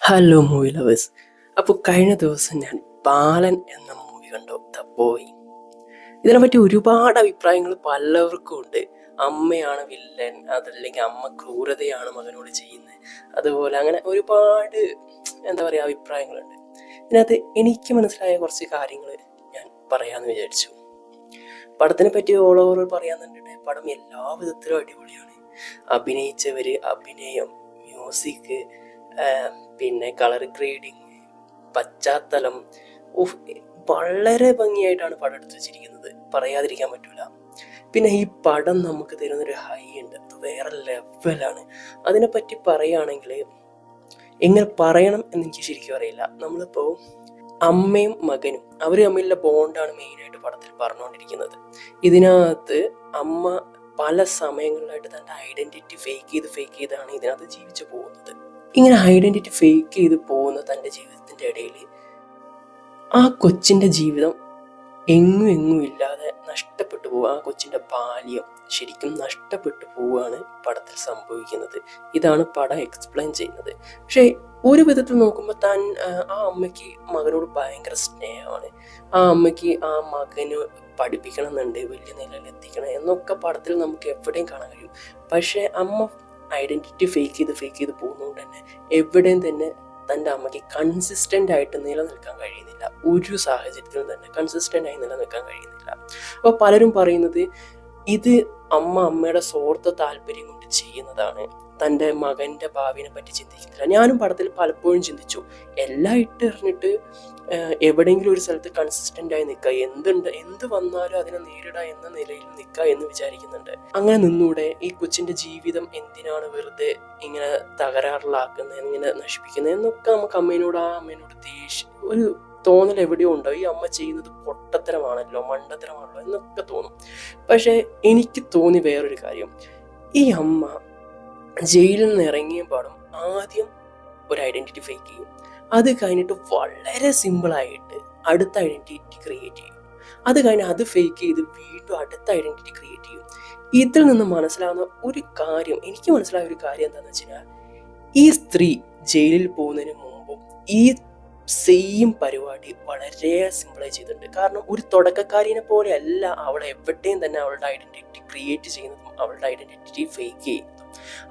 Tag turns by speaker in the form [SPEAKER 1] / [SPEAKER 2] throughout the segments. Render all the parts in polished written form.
[SPEAKER 1] Hello movie lovers. അപ്പോൾ കഴിഞ്ഞ ദിവസം ഞാൻ ബാലൻ എന്ന മൂവി കണ്ടു, ദ ബോയ്. ഇതിനെപ്പറ്റി ഒരുപാട് അഭിപ്രായങ്ങൾ പലർക്കും ഉണ്ട്. അമ്മയാണ് വില്ലൻ, അതല്ലെങ്കിൽ അമ്മ ക്രൂരതയാണ് മകനോട് ചെയ്യുന്നത്, അതുപോലെ അങ്ങനെ ഒരുപാട് എന്താ പറയുക അഭിപ്രായങ്ങളുണ്ട്. ഇതിനകത്ത് എനിക്ക് മനസ്സിലായ കുറച്ച് കാര്യങ്ങൾ ഞാൻ പറയാമെന്ന് വിചാരിച്ചു. പടത്തിനെ പറ്റി ഓൾ ഓവർ പറയാന്നുണ്ടെങ്കിൽ പടം എല്ലാ വിധത്തിലും അടിപൊളിയാണ്. അഭിനയിച്ചവർ, അഭിനയം, മ്യൂസിക്, പിന്നെ കളർ ഗ്രേഡിങ്, പശ്ചാത്തലം, വളരെ ഭംഗിയായിട്ടാണ് പടം എടുത്ത് വെച്ചിരിക്കുന്നത്, പറയാതിരിക്കാൻ പറ്റില്ല. പിന്നെ ഈ പടം നമുക്ക് തരുന്നൊരു ഹൈ ഉണ്ട്, അത് വേറെ ലെവലാണ്. അതിനെപ്പറ്റി പറയുകയാണെങ്കിൽ എങ്ങനെ പറയണം എന്ന് എനിക്ക് ശരിക്കും അറിയില്ല. നമ്മളിപ്പോൾ അമ്മയും മകനും അവർ തമ്മിലുള്ള ബോണ്ടാണ് മെയിനായിട്ട് പടത്തിൽ പറഞ്ഞുകൊണ്ടിരിക്കുന്നത്. ഇതിനകത്ത് അമ്മ പല സമയങ്ങളിലായിട്ട് തൻ്റെ ഐഡൻറ്റിറ്റി ഫേക്ക് ചെയ്താണ് ഇതിനകത്ത് ജീവിച്ചു പോകുന്നത്. ഇങ്ങനെ ഐഡൻറ്റിറ്റി ഫേക്ക് ചെയ്ത് പോകുന്ന തൻ്റെ ജീവിതത്തിൻ്റെ ഇടയിൽ ആ കൊച്ചിൻ്റെ ജീവിതം എങ്ങും ഇല്ലാതെ നഷ്ടപ്പെട്ടു പോവുക. ആ കൊച്ചിൻ്റെ ബാല്യം ശരിക്കും നഷ്ടപ്പെട്ടു പോവുകയാണ് പടത്തിൽ സംഭവിക്കുന്നത്. ഇതാണ് പടം എക്സ്പ്ലെയിൻ ചെയ്യുന്നത്. പക്ഷേ ഒരു വിധത്തിൽ നോക്കുമ്പോൾ ആ അമ്മയ്ക്ക് മകനോട് ഭയങ്കര സ്നേഹമാണ്. ആ അമ്മയ്ക്ക് ആ മകന് പഠിപ്പിക്കണം എന്നുണ്ട്, വലിയ നിലയിൽ എത്തിക്കണം എന്നൊക്കെ പടത്തിൽ നമുക്ക് എവിടെയും കാണാൻ കഴിയും. പക്ഷേ അമ്മ ഐഡൻറ്റിറ്റി ഫേക്ക് ചെയ്ത് പോകുന്നതുകൊണ്ട് തന്നെ എവിടെയും തന്നെ തൻ്റെ അമ്മയ്ക്ക് കൺസിസ്റ്റൻ്റ് ആയിട്ട് നിലനിൽക്കാൻ കഴിയുന്നില്ല. ഒരു സാഹചര്യത്തിലും തന്നെ കൺസിസ്റ്റൻ്റ് ആയി നിലനിൽക്കാൻ കഴിയുന്നില്ല. അപ്പോൾ പലരും പറയുന്നത് ഇത് അമ്മയുടെ സ്വാർത്ഥ താല്പര്യം കൊണ്ട് ചെയ്യുന്നതാണ്, തൻ്റെ മകൻ്റെ ഭാവിനെ പറ്റി ചിന്തിക്കുന്നില്ല. ഞാനും പടത്തിൽ പലപ്പോഴും ചിന്തിച്ചു, എല്ലാം ഇട്ടെറിഞ്ഞിട്ട് എവിടെയെങ്കിലും ഒരു സ്ഥലത്ത് കൺസിസ്റ്റൻ്റ് ആയി നിൽക്കുക, എന്ത് വന്നാലും അതിനെ നേരിടുക എന്ന നിലയിൽ നിൽക്കുക എന്ന് വിചാരിക്കുന്നുണ്ട്. അങ്ങനെ നിന്നൂടെ? ഈ കൊച്ചിൻ്റെ ജീവിതം എന്തിനാണ് വെറുതെ ഇങ്ങനെ തകരാറിലാക്കുന്നത്, ഇങ്ങനെ നശിപ്പിക്കുന്നത് എന്നൊക്കെ നമുക്ക് അമ്മേനോട് ഒരു തോന്നൽ എവിടെയോ ഉണ്ടോ. ഈ അമ്മ ചെയ്യുന്നത് പൊട്ടത്തരമാണല്ലോ, മണ്ടത്തരമാണല്ലോ എന്നൊക്കെ തോന്നും. പക്ഷേ എനിക്ക് തോന്നി വേറൊരു കാര്യം, ഈ അമ്മ ജയിലിൽ നിന്ന് ഇറങ്ങിയ പാടും ആദ്യം ഒരു ഐഡൻറ്റിറ്റി ഫേക്ക് ചെയ്യും. അത് കഴിഞ്ഞിട്ട് വളരെ സിമ്പിളായിട്ട് അടുത്ത ഐഡൻറ്റിറ്റി ക്രിയേറ്റ് ചെയ്യും. അത് കഴിഞ്ഞ് അത് ഫേക്ക് ചെയ്ത് വീണ്ടും അടുത്ത ഐഡൻറ്റിറ്റി ക്രിയേറ്റ് ചെയ്യും. ഇതിൽ നിന്ന് മനസ്സിലാവുന്ന ഒരു കാര്യം, എനിക്ക് മനസ്സിലായ ഒരു കാര്യം എന്താണെന്ന് വെച്ച് കഴിഞ്ഞാൽ, ഈ സ്ത്രീ ജയിലിൽ പോകുന്നതിന് മുമ്പും ഈ സെയിം പരിപാടി വളരെ സിമ്പിളായി ചെയ്തിട്ടുണ്ട്. കാരണം ഒരു തുടക്കക്കാരിനെ പോലെ അല്ല അവൾ എവിടെയും തന്നെ അവളുടെ ഐഡൻറ്റിറ്റി ക്രിയേറ്റ് ചെയ്യുന്നതും അവളുടെ ഐഡൻറ്റിറ്റി ഫേക്ക് ചെയ്യുന്നതും.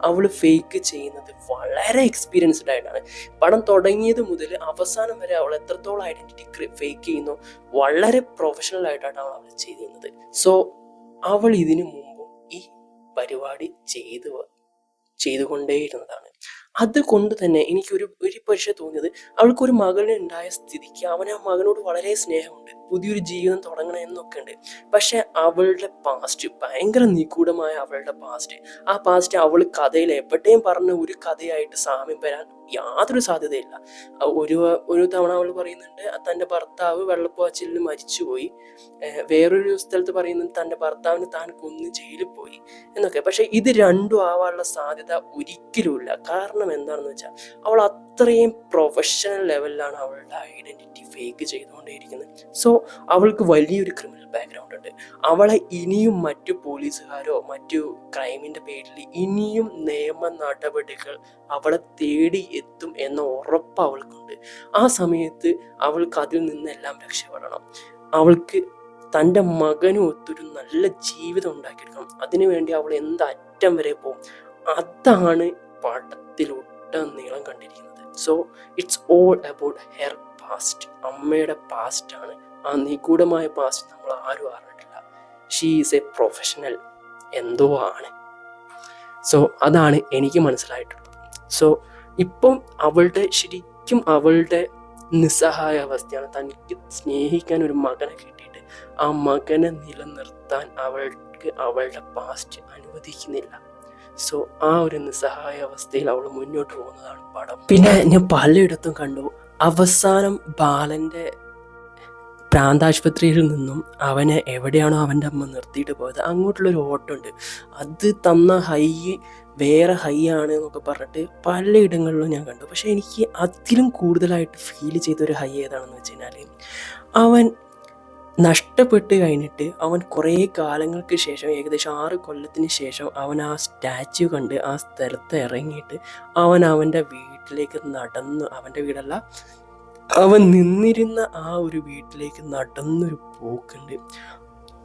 [SPEAKER 1] അവൾ ഫേക്ക് ചെയ്യുന്നത് വളരെ എക്സ്പീരിയൻസ്ഡ് ആയിട്ടാണ്. പടം തുടങ്ങിയത് മുതൽ അവസാനം വരെ അവൾ എത്രത്തോളം ഐഡൻറ്റിറ്റി ഫേക്ക് ചെയ്യുന്നു വളരെ പ്രൊഫഷണൽ ആയിട്ടാണ് അവൾ ചെയ്യുന്നത്. സോ അവൾ ഇതിനു മുമ്പും ഈ പരിപാടി ചെയ്തുകൊണ്ടേയിരുന്നതാണ്. അതുകൊണ്ട് തന്നെ എനിക്കൊരു പക്ഷേ തോന്നിയത്, അവൾക്കൊരു മകനുണ്ടായ സ്ഥിതിക്ക് അവന് ആ മകനോട് വളരെ സ്നേഹമുണ്ട്, പുതിയൊരു ജീവിതം തുടങ്ങണം എന്നൊക്കെ ഉണ്ട്. പക്ഷെ അവളുടെ പാസ്റ്റ് ഭയങ്കര നിഗൂഢമായ അവളുടെ ആ പാസ്റ്റ് അവൾ കഥയിൽ എവിടെയും പറഞ്ഞ ഒരു കഥയായിട്ട് സാമ്യം വരാൻ യാതൊരു സാധ്യതയില്ല. ഒരു തവണ അവൾ പറയുന്നുണ്ട് തൻ്റെ ഭർത്താവ് വെള്ളപ്പാച്ചിലിൽ മരിച്ചുപോയി, വേറൊരു സ്ഥലത്ത് പറയുന്നത് തൻ്റെ ഭർത്താവിന് താൻ കൊന്ന് ജയിലിൽ പോയി എന്നൊക്കെ. പക്ഷെ ഇത് രണ്ടും ആവാനുള്ള സാധ്യത ഒരിക്കലുമില്ല. കാരണം എന്താണെന്ന് വെച്ചാൽ അവൾ അത്രയും പ്രൊഫഷണൽ ലെവലിലാണ് അവളുടെ ഐഡൻറ്റിറ്റി ഫേക്ക് ചെയ്തുകൊണ്ടേയിരിക്കുന്നത്. സോ അവൾക്ക് വലിയൊരു ക്രിമിനൽ ബാക്ക്ഗ്രൗണ്ട് ഉണ്ട്. അവളെ ഇനിയും മറ്റു പോലീസുകാരോ മറ്റു ക്രൈമിൻ്റെ പേരിൽ ഇനിയും നിയമ നടപടികൾ അവളെ തേടി എത്തും എന്ന ഉറപ്പ് അവൾക്കുണ്ട്. ആ സമയത്ത് അവൾക്ക് അതിൽ നിന്നെല്ലാം രക്ഷപ്പെടണം. അവൾക്ക് തൻ്റെ മകനും ഒത്തൊരു നല്ല ജീവിതം ഉണ്ടാക്കിയെടുക്കണം. അതിനുവേണ്ടി അവൾ അറ്റം വരെ പോകും. അതാണ് പടത്തിലൊട്ടുനീളം കണ്ടിരിക്കുന്നത്. So it's all about her past. അമ്മയുടെ പാസ്റ്റാണ്. ആ നിഗൂഢമായ പാസ്റ്റ് നമ്മൾ ആരും അറിഞ്ഞിട്ടില്ല. ഷീ ഈസ് എ പ്രൊഫഷണൽ എന്തോ ആണ്. സോ അതാണ് എനിക്ക് മനസ്സിലായിട്ടുള്ളത്. സോ ഇപ്പം ശരിക്കും അവളുടെ നിസ്സഹായ അവസ്ഥയാണ്. തനിക്ക് സ്നേഹിക്കാൻ ഒരു മകനെ കിട്ടിയിട്ട് ആ മകനെ നിലനിർത്താൻ അവളുടെ പാസ്റ്റ് അനുവദിക്കുന്നില്ല. സോ ആ ഒരു നിസ്സഹായ അവസ്ഥയിൽ അവൾ മുന്നോട്ട് പോകുന്നതാണ് പടം. പിന്നെ ഞാൻ പലയിടത്തും കണ്ടു, അവസാനം ബാലൻ്റെ പ്രാന്താശുപത്രിയിൽ നിന്നും അവനെ എവിടെയാണോ അവൻ്റെ അമ്മ നിർത്തിയിട്ട് പോയത് അങ്ങോട്ടുള്ളൊരു ഓട്ടമുണ്ട്. അത് തന്ന ഹൈ വേറെ ഹൈ ആണ് എന്നൊക്കെ പറഞ്ഞിട്ട് പലയിടങ്ങളിലും ഞാൻ കണ്ടു. പക്ഷേ എനിക്ക് അതിലും കൂടുതലായിട്ട് ഫീൽ ചെയ്തൊരു ഹൈ ഏതാണെന്ന് വെച്ച് കഴിഞ്ഞാൽ, അവൻ നഷ്ടപ്പെട്ട് കഴിഞ്ഞിട്ട് അവൻ കുറേ കാലങ്ങൾക്ക് ശേഷം, ഏകദേശം 6 കൊല്ലത്തിന് ശേഷം അവൻ ആ സ്റ്റാച്യു കണ്ട് ആ സ്ഥലത്ത് ഇറങ്ങിയിട്ട് അവൻ അവൻ്റെ വീട്ടിൽ വീട്ടിലേക്ക് നടന്നു, അവൻ്റെ വീടല്ല, അവൻ നിന്നിരുന്ന ആ ഒരു വീട്ടിലേക്ക് നടന്നൊരു പോക്കുണ്ട്.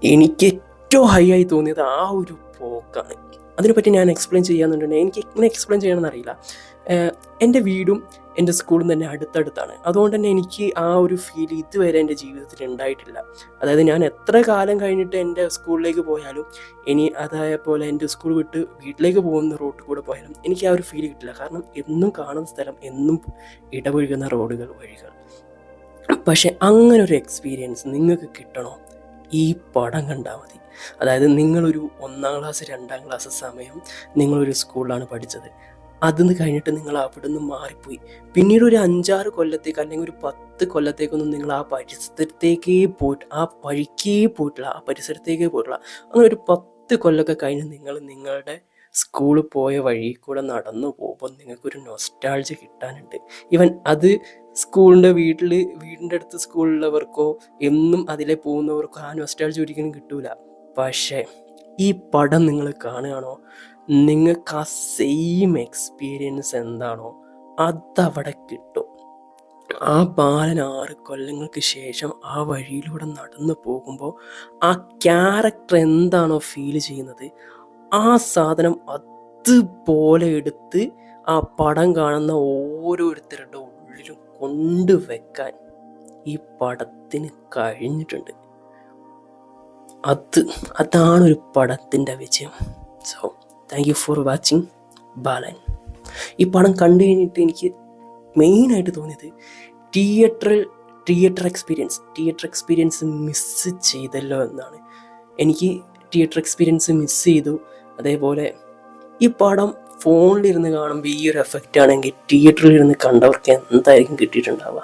[SPEAKER 1] എനിക്ക് ഏറ്റവും ഹൈ ആയി തോന്നിയത് ആ ഒരു പോക്കാണ്. അതിനെപ്പറ്റി ഞാൻ എക്സ്പ്ലെയിൻ ചെയ്യാന്നുണ്ടെങ്കിൽ എനിക്ക് എങ്ങനെ എക്സ്പ്ലെയിൻ ചെയ്യണമെന്ന് അറിയില്ല. എൻ്റെ വീടും എൻ്റെ സ്കൂളും തന്നെ അടുത്തടുത്താണ്. അതുകൊണ്ട് തന്നെ എനിക്ക് ആ ഒരു ഫീൽ ഇതുവരെ എൻ്റെ ജീവിതത്തിൽ ഉണ്ടായിട്ടില്ല. അതായത് ഞാൻ എത്ര കാലം കഴിഞ്ഞിട്ട് എൻ്റെ സ്കൂളിലേക്ക് പോയാലും, ഇനി അതേപോലെ എൻ്റെ സ്കൂൾ വിട്ട് വീട്ടിലേക്ക് പോകുന്ന റോഡിൽ കൂടെ പോയാലും എനിക്ക് ആ ഒരു ഫീൽ കിട്ടില്ല. കാരണം എന്നും കാണുന്ന സ്ഥലം, എന്നും ഇടപഴകുന്ന റോഡുകൾ, വഴികൾ. പക്ഷെ അങ്ങനെ ഒരു എക്സ്പീരിയൻസ് നിങ്ങൾക്ക് കിട്ടണോ? ഈ പടം കണ്ടാൽ മതി. അതായത് നിങ്ങളൊരു 1ാം ക്ലാസ് 2ാം ക്ലാസ് സമയം നിങ്ങളൊരു സ്കൂളിലാണ് പഠിച്ചത്. അതിന്ന് കഴിഞ്ഞിട്ട് നിങ്ങൾ അവിടെ നിന്ന് മാറിപ്പോയി. പിന്നീട് ഒരു 5-6 കൊല്ലത്തേക്ക് അല്ലെങ്കിൽ ഒരു 10 കൊല്ലത്തേക്കൊന്നും നിങ്ങൾ ആ പരിസരത്തേക്കേ പോയിട്ട്, ആ വഴിക്കേ പോയിട്ടില്ല, ആ പരിസരത്തേക്കേ പോയിട്ടില്ല. അങ്ങനെ ഒരു 10 കൊല്ലമൊക്കെ കഴിഞ്ഞ് നിങ്ങൾ നിങ്ങളുടെ സ്കൂളിൽ പോയ വഴി കൂടെ നടന്നു പോകുമ്പോൾ നിങ്ങൾക്കൊരു നൊസ്റ്റാൾജി കിട്ടാനുണ്ട്. ഈവൻ അത് വീടിൻ്റെ അടുത്ത് സ്കൂളിലുള്ളവർക്കോ എന്നും അതിലെ പോകുന്നവർക്കോ ആ നൊസ്റ്റാൾജി ഒരിക്കലും കിട്ടൂല. പക്ഷേ ഈ പടം നിങ്ങൾ കാണുകയാണോ, നിങ്ങൾക്ക് ആ സെയിം എക്സ്പീരിയൻസ് എന്താണോ അതവിടെ കിട്ടും. ആ ബാലൻ 6 കൊല്ലങ്ങൾക്ക് ശേഷം ആ വഴിയിലൂടെ നടന്നു പോകുമ്പോൾ ആ ക്യാരക്ടർ എന്താണോ ഫീൽ ചെയ്യുന്നത്, ആ സാധനം അതുപോലെ എടുത്ത് ആ പടം കാണുന്ന ഓരോരുത്തരുടെ ഉള്ളിലും കൊണ്ടുവെക്കാൻ ഈ പടത്തിന് കഴിഞ്ഞിട്ടുണ്ട്. അതാണ് ഒരു പടത്തിൻ്റെ വിജയം. So thank you for watching Balan. ഈ പടം കണ്ടു കഴിഞ്ഞിട്ട് എനിക്ക് മെയിനായിട്ട് തോന്നിയത് തിയേറ്റർ എക്സ്പീരിയൻസ് മിസ് ചെയ്തല്ലോ എന്നാണ്. എനിക്ക് തിയേറ്റർ എക്സ്പീരിയൻസ് മിസ് ചെയ്തു. അതേപോലെ ഈ പടം ഫോണിലിരുന്ന് കാണുമ്പോൾ ഈ ഒരു എഫക്റ്റ് ആണെങ്കിൽ തിയേറ്ററിലിരുന്ന് കണ്ടവർക്ക് എന്തായിരിക്കും കിട്ടിയിട്ടുണ്ടാവുക?